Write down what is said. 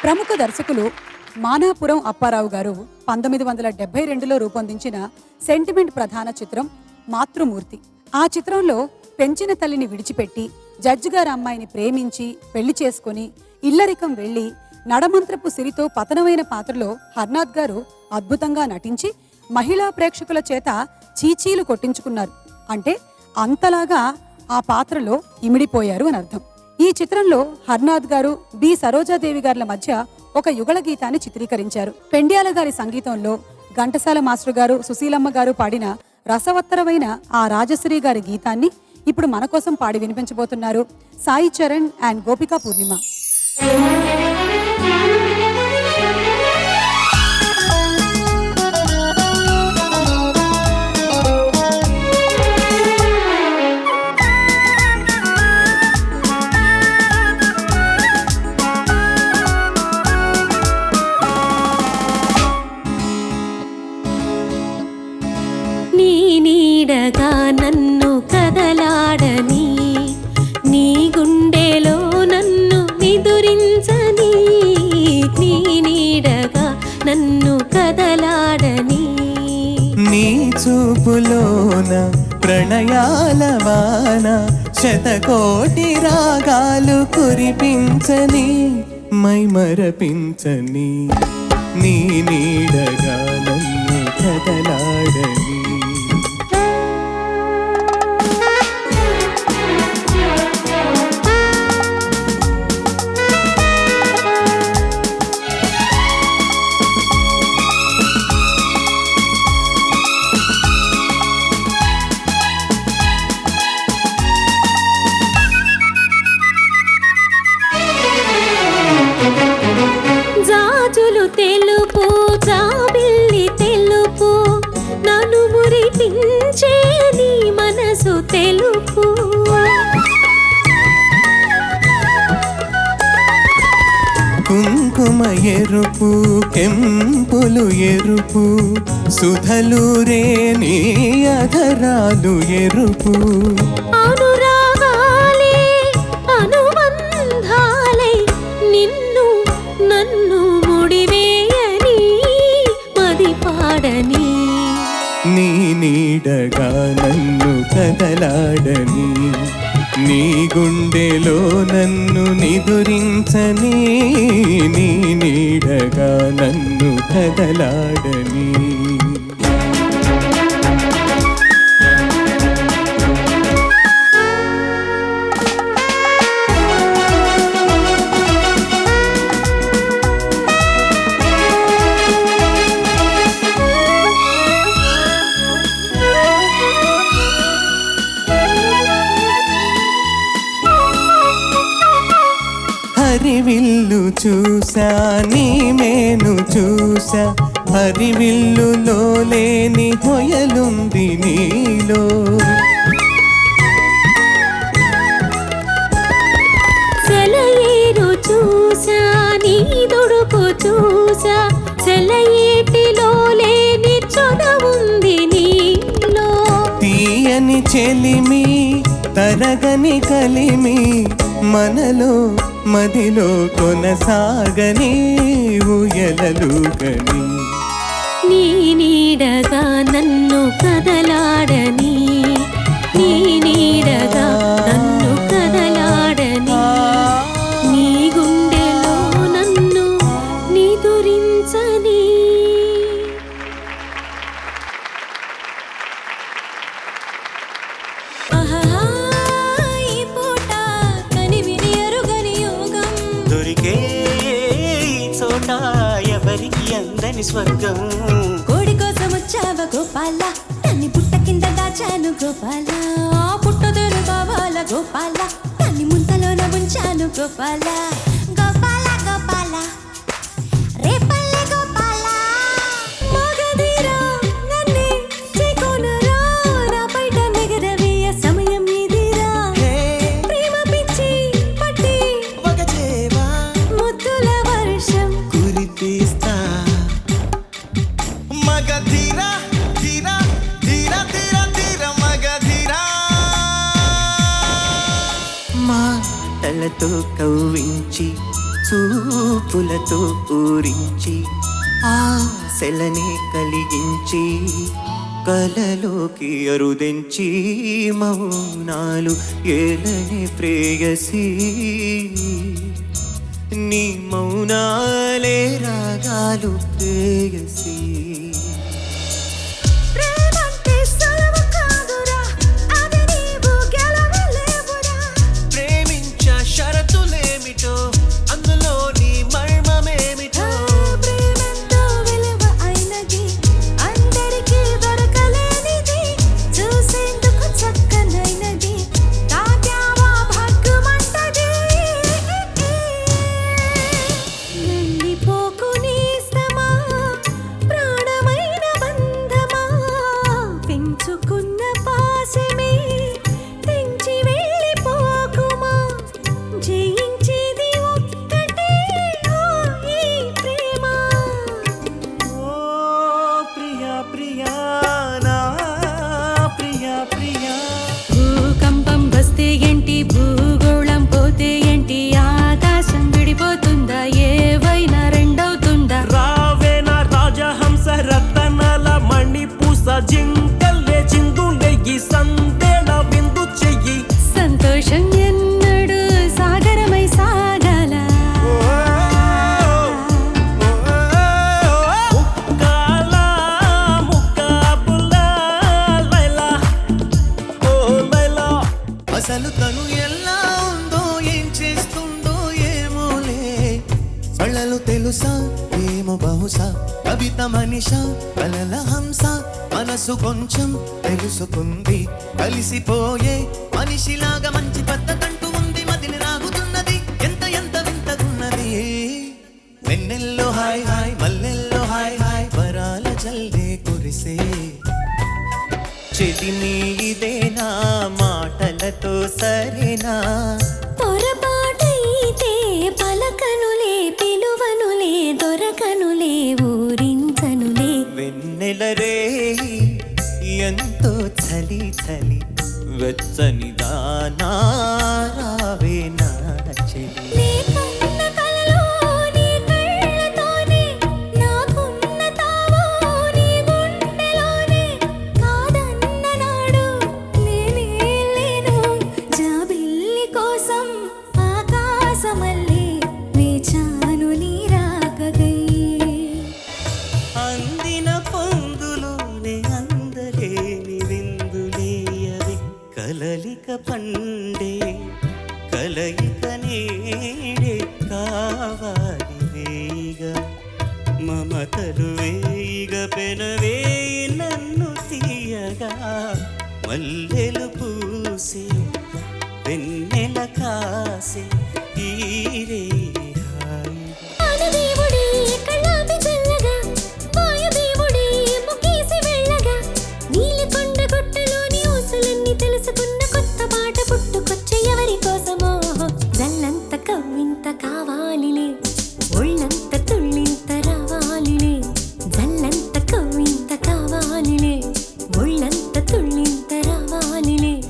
ప్రముఖ దర్శకులు మానాపురం అప్పారావు గారు 1972లో రూపొందించిన సెంటిమెంట్ ప్రధాన చిత్రం మాతృమూర్తి. ఆ చిత్రంలో పెంచిన తల్లిని విడిచిపెట్టి జడ్జి గారి అమ్మాయిని ప్రేమించి పెళ్లి చేసుకుని ఇల్లరికం వెళ్లి నడమంత్రపు సిరితో పతనమైన పాత్రలో హర్నాథ్ గారు అద్భుతంగా నటించి మహిళా ప్రేక్షకుల చేత చీచీలు కొట్టించుకున్నారు. అంటే అంతలాగా ఆ పాత్రలో ఇమిడిపోయారు అని అర్థం. ఈ చిత్రంలో హర్నాథ్ గారు, బి సరోజాదేవి గారుల మధ్య ఒక యుగళ గీతాన్ని చిత్రీకరించారు. పెండ్యాల గారి సంగీతంలో ఘంటసాల మాస్టర్ గారు, సుశీలమ్మ గారు పాడిన రసవత్తరమైన ఆ రాజశ్రీ గారి గీతాన్ని ఇప్పుడు మన కోసం పాడి వినిపించబోతున్నారు సాయి చరణ్ అండ్ గోపికా పూర్ణిమ. నన్ను కదలాడని, నీ గుండెలో నన్ను నిదురించని, నీ నీడగా నన్ను కదలాడని, నీ చూపులోన ప్రణయాల వాన శతకోటి రాగాలు కురిపించని, మై మరపించని, నీ నీడగా నన్ను కదలాడని. జాజులు తెలుపు, జాబిల్లి తెలుపు, నన్ను మురిపించే నీ మనసు తెలుపు. కుంకుమ ఎరుపు, కెంపులు ఎరుపు, సుధలురే నీ అధరాలు ఎరుపు. అనురాగాలే అనుబంధాలే నిన్ను నన్ను ముడివేయని, మది పాడని, నీ నీడగా నన్ను కదలాడని, నీ గుండెలో నన్ను నిదురించని, నీ నీడగా నన్ను కదలాడని. హరివిల్లు చూసా, నీ మేను చూసా, హరివిల్లులో లేని హొయలుంది నీలో. సెలయేరు చూసా, నీ దుడుకు చూసా, సెలయేటిలో లేని చొరవుంది నీలో. తీయని చెలిమి, తరగని కలిమి, మనలో మదిలో కొనసాగని, ఊయలలుగని, నీ నీడగా నన్ను కదలాడని, నీ నీడగా నన్ను కదలాడని, నీ గుండెలో నన్ను నిదురించని. దొరికే చోట ఎవరికి అందని స్వర్గం. కోడి కోసం వచ్చావ గోపాల, తన్ని పుట్ట కింద దాచాను గోపాల, పుట్టదేను కావాల గోపాల, తన్ని ముంతలోన ఉంచాను గోపాల. గోపాల గోపాల రేపల్లె గోపాల, మగధీరా నన్నే చేకొనరా, నా బయట నెగరవేయ సమయం ఇదిరా, ప్రేమ పిచ్చి పట్టి ముద్దుల వర్షం కురిపిస్తా. మగధీరా ధీరా ధీరా ధీరా ధీరా మగధీరా, మాటలతో కవ్వించి చూపులతో ఊరించి ఆశలనే కలిగించి కలలోకి అరుదెంచి మౌనాలు ఏలని ప్రేయసి నీ మౌనాలే రాగాలు ప్రేయసి ప్రేమంటే సులువు కాదురా, అది నీవు గెలవలేవురా. ప్రేమించ షరతులేమిటో అందులో నీ మర్మమేమిటో ప్రేమెంతో విలువ అయినది, అందరికీ దొరకలేనిది, చూసేందుకు చక్కనైనది, తాకావా భగ్గుమంటది. వెళ్ళిపోకు నేస్తమా, ప్రాణమైన బంధమా, పెంచుకున్న పాశమే తెంచి వెళ్ళిపోకుమా. జయించేది ఒక్కటే ఓ ఈ ప్రేమ. ఓ ప్రియా ప్రియా నా ప్రియా ప్రియా భూకంపం వస్తే ఏంటి, భూగోళం పోతే ఏంటి, ఆకాశం విడిపోతుందా, ఏవైనా రెండవుతుందా. రావేనా రాజహంస రతనల మణిపూస జింకల్లే చిందులే ఈ సందేళ విందు చెయ్యి. సంతోషం ఎన్నడు సాగరమై సాగాల. ముక్కాల ముక్కాబుల లైలా ఓ లైలా. అసలు తను ఎలా ఉందో ఏం చేస్తుందో ఏమోలే కళ్ళలు తెలుసా ఏమో బహుశా కవిత మనిష కలల హంస మనసు కొంచెం తెలుసుకుంది కలిసిపోయే మనిషిలాగా మంచి పద్ధతంటూ ఉంది మదిని రాగుతున్నది ఎంత ఎంత వింతగున్నది వెన్నెల్లో హాయ్ హాయ్ మల్లెల్లో హాయ్ హాయ్ వరాల జల్దే కురిసే చెదిని ఇదేనా మాటలతో సరేనా పొరపాటైతే పలకనులే, పిలువనులే, దొరకనులే, ఊరించనులే. వెన్నెల రే ఎంతో చలి చలి వెచ్చని దానా రావే నా చెలి నీ కన్న కలలో నీ కళ్ళతోనే, నాకున్న తావు నీ గుండెలోనే, కాదన్న నాడు నేనే లేను. జాబిల్లి కోసం ఆకాశమల్లే వేచాను నీ రాకకై. అందిన పొందులోనే అందలేని విందులేయవి కలలిక పండే కలయిక నేడే కావాలి వేయిగా మమతలు వేయిగ పెనవేయి నన్ను తీయగా మల్లెలు పూసే వెన్నెల కాసే ఈరే